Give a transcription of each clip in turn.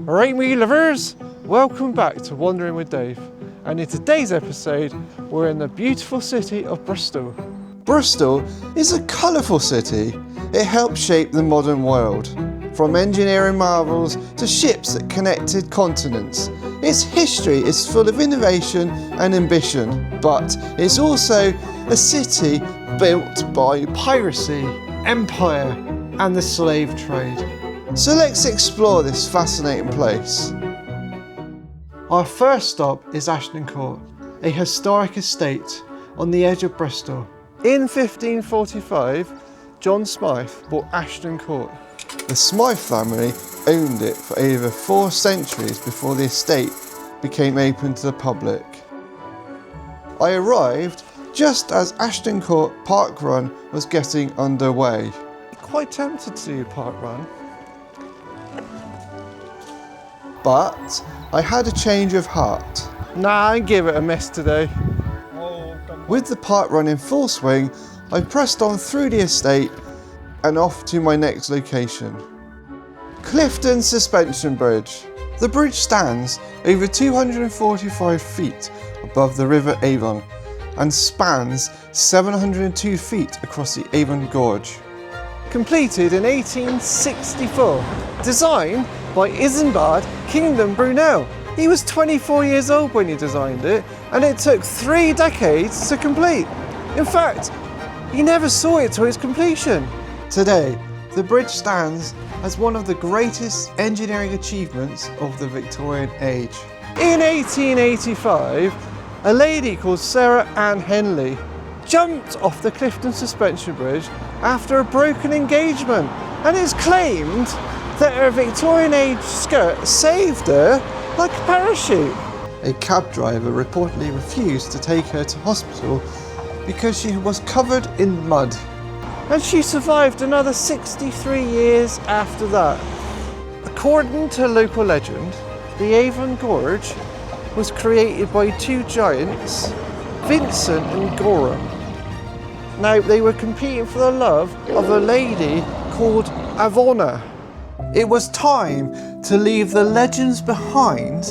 Alright me lovers, welcome back to Wandering with Dave, and in today's episode we're in the beautiful city of Bristol. Bristol is a colourful city. It helped shape the modern world. From engineering marvels to ships that connected continents. Its history is full of innovation and ambition, but it's also a city built by piracy, empire and the slave trade. So let's explore this fascinating place. Our first stop is Ashton Court, a historic estate on the edge of Bristol. In 1545, John Smythe bought Ashton Court. The Smythe family owned it for over 4 centuries before the estate became open to the public. I arrived just as Ashton Court Park Run was getting underway. Quite tempted to do Park Run. But I had a change of heart. Nah, I give it a miss today. With the park run in full swing, I pressed on through the estate and off to my next location. Clifton Suspension Bridge. The bridge stands over 245 feet above the River Avon and spans 702 feet across the Avon Gorge. Completed in 1864, designed by Isambard Kingdom Brunel. He was 24 years old when he designed it, and it took 3 decades to complete. In fact, he never saw it to its completion. Today, the bridge stands as one of the greatest engineering achievements of the Victorian age. In 1885, a lady called Sarah Ann Henley jumped off the Clifton Suspension Bridge after a broken engagement, and it's claimed that her Victorian age skirt saved her like a parachute. A cab driver reportedly refused to take her to hospital because she was covered in mud. And she survived another 63 years after that. According to local legend, the Avon Gorge was created by 2 giants, Vincent and Gorham. Now, they were competing for the love of a lady called Avona. It was time to leave the legends behind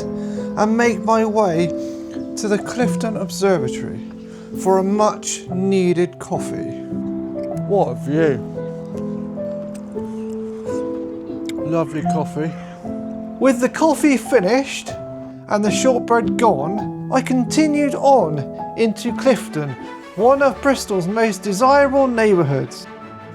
and make my way to the Clifton Observatory for a much needed coffee. What a view. Lovely coffee. With the coffee finished and the shortbread gone, I continued on into Clifton, one of Bristol's most desirable neighbourhoods.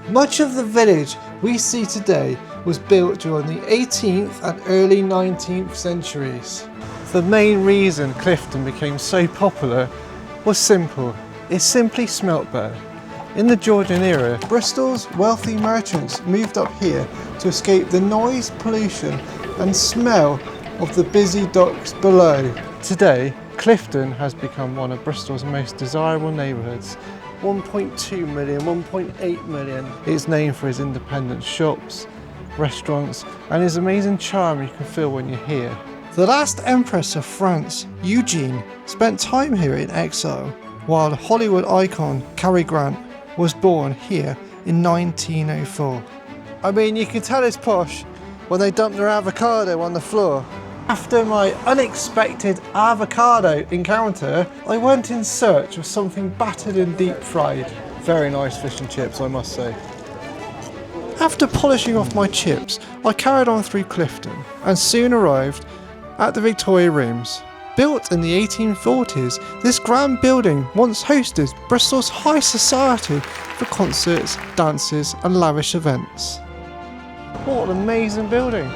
Much of the village we see today was built during the 18th and early 19th centuries. The main reason Clifton became so popular was simple. It simply smelt better. In the Georgian era, Bristol's wealthy merchants moved up here to escape the noise, pollution and smell of the busy docks below. Today, Clifton has become one of Bristol's most desirable neighbourhoods. 1.2 million, 1.8 million. It's named for his independent shops, restaurants and his amazing charm you can feel when you're here. The last Empress of France, Eugenie, spent time here in exile, while Hollywood icon Cary Grant was born here in 1904. I mean, you can tell it's posh when they dump their avocado on the floor. After my unexpected avocado encounter, I went in search of something battered and deep fried. Very nice fish and chips, I must say. After polishing off my chips, I carried on through Clifton and soon arrived at the Victoria Rooms. Built in the 1840s, this grand building once hosted Bristol's high society for concerts, dances and lavish events. What an amazing building.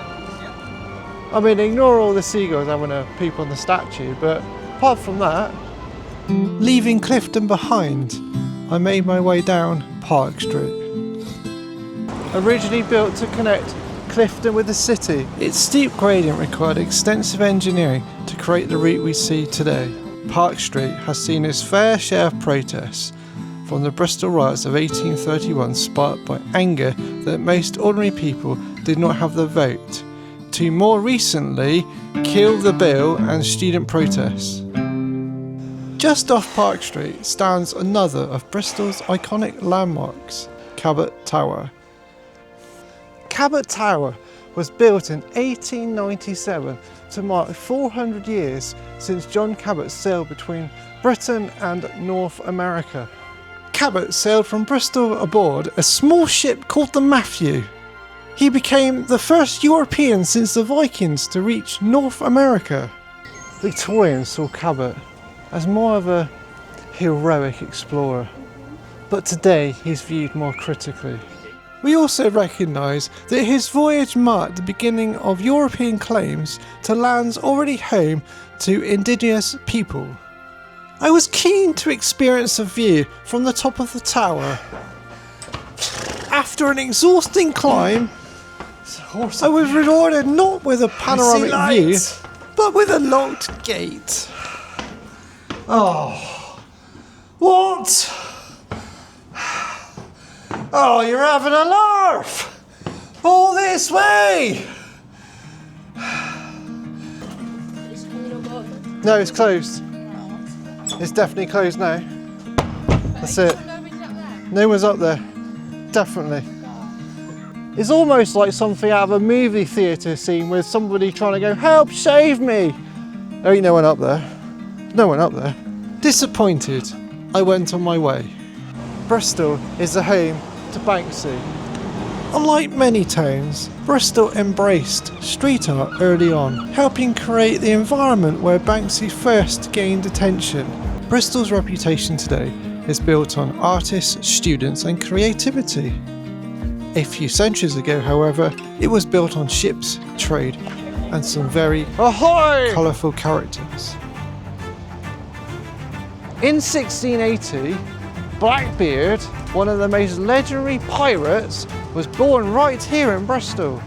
I mean, ignore all the seagulls having a peep on the statue, but apart from that... Leaving Clifton behind, I made my way down Park Street. Originally built to connect Clifton with the city, its steep gradient required extensive engineering to create the route we see today. Park Street has seen its fair share of protests, from the Bristol riots of 1831 sparked by anger that most ordinary people did not have the vote, to more recently Kill the Bill and student protests. Just off Park Street stands another of Bristol's iconic landmarks, Cabot Tower. Cabot Tower was built in 1897 to mark 400 years since John Cabot sailed between Britain and North America. Cabot sailed from Bristol aboard a small ship called the Matthew. He became the first European since the Vikings to reach North America. Victorians saw Cabot as more of a heroic explorer, but today he's viewed more critically. We also recognise that his voyage marked the beginning of European claims to lands already home to indigenous people. I was keen to experience a view from the top of the tower. After an exhausting climb, I was rewarded not with a panoramic view, but with a locked gate. Oh, what? Oh, you're having a laugh! All this way! No, it's closed. It's definitely closed now. That's it. No one's up there. Definitely. It's almost like something out of a movie theatre scene with somebody trying to go, "Help, save me!" There ain't no one up there. No one up there. Disappointed, I went on my way. Bristol is the home to Banksy. Unlike many towns, Bristol embraced street art early on, helping create the environment where Banksy first gained attention. Bristol's reputation today is built on artists, students and creativity. A few centuries ago, however, it was built on ships, trade and some very colourful characters. In 1680, Blackbeard, one of the most legendary pirates, was born right here in Bristol.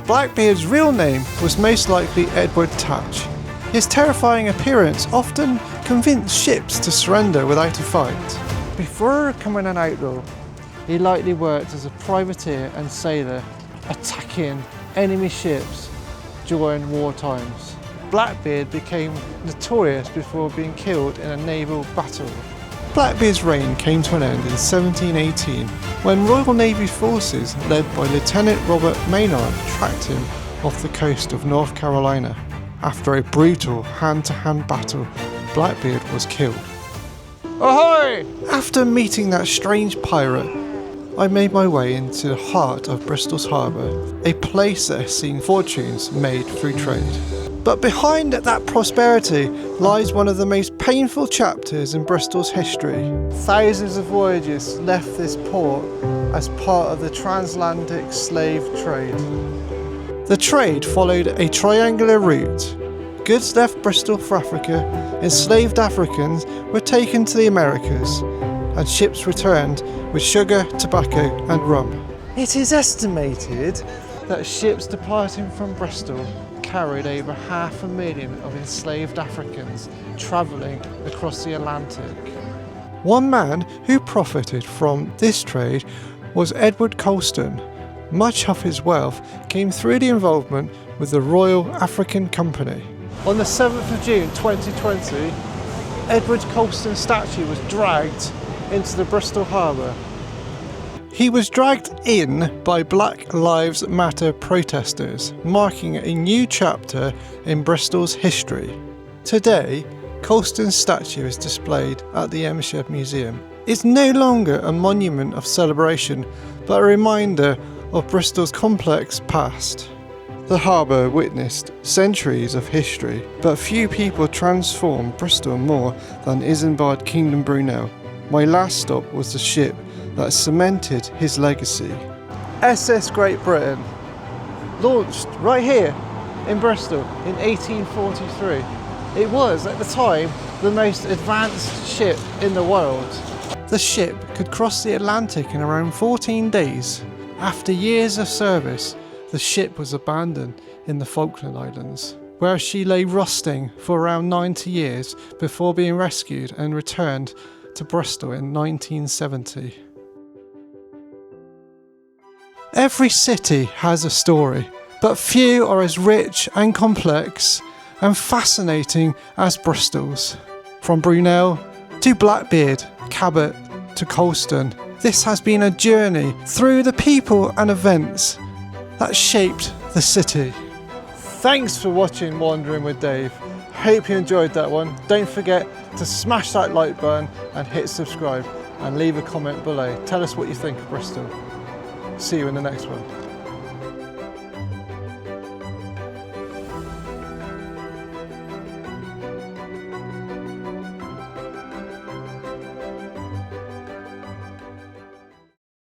Blackbeard's real name was most likely Edward Touch. His terrifying appearance often convinced ships to surrender without a fight. Before becoming an outlaw, he likely worked as a privateer and sailor, attacking enemy ships during war times. Blackbeard became notorious before being killed in a naval battle. Blackbeard's reign came to an end in 1718 when Royal Navy forces led by Lieutenant Robert Maynard tracked him off the coast of North Carolina. After a brutal hand-to-hand battle, Blackbeard was killed. Ahoy! After meeting that strange pirate, I made my way into the heart of Bristol's harbour, a place that has seen fortunes made through trade. But behind that prosperity lies one of the most painful chapters in Bristol's history. Thousands of voyages left this port as part of the transatlantic slave trade. The trade followed a triangular route. Goods left Bristol for Africa, enslaved Africans were taken to the Americas, and ships returned with sugar, tobacco and rum. It is estimated that ships departing from Bristol carried over 500,000 of enslaved Africans travelling across the Atlantic. One man who profited from this trade was Edward Colston. Much of his wealth came through the involvement with the Royal African Company. On the 7th of June 2020, Edward Colston's statue was dragged into the Bristol harbour. He was dragged in by Black Lives Matter protesters, marking a new chapter in Bristol's history. Today, Colston's statue is displayed at the Emshed Museum. It's no longer a monument of celebration, but a reminder of Bristol's complex past. The harbour witnessed centuries of history, but few people transformed Bristol more than Isambard Kingdom Brunel. My last stop was the ship that cemented his legacy. SS Great Britain, launched right here in Bristol in 1843. It was, at the time, the most advanced ship in the world. The ship could cross the Atlantic in around 14 days. After years of service, the ship was abandoned in the Falkland Islands, where she lay rusting for around 90 years before being rescued and returned to Bristol in 1970. Every city has a story, but few are as rich and complex and fascinating as Bristol's. From Brunel to Blackbeard, Cabot to Colston, this has been a journey through the people and events that shaped the city. Thanks for watching Wandering with Dave. Hope you enjoyed that one. Don't forget to smash that like button and hit subscribe and leave a comment below. Tell us what you think of Bristol. See you in the next one.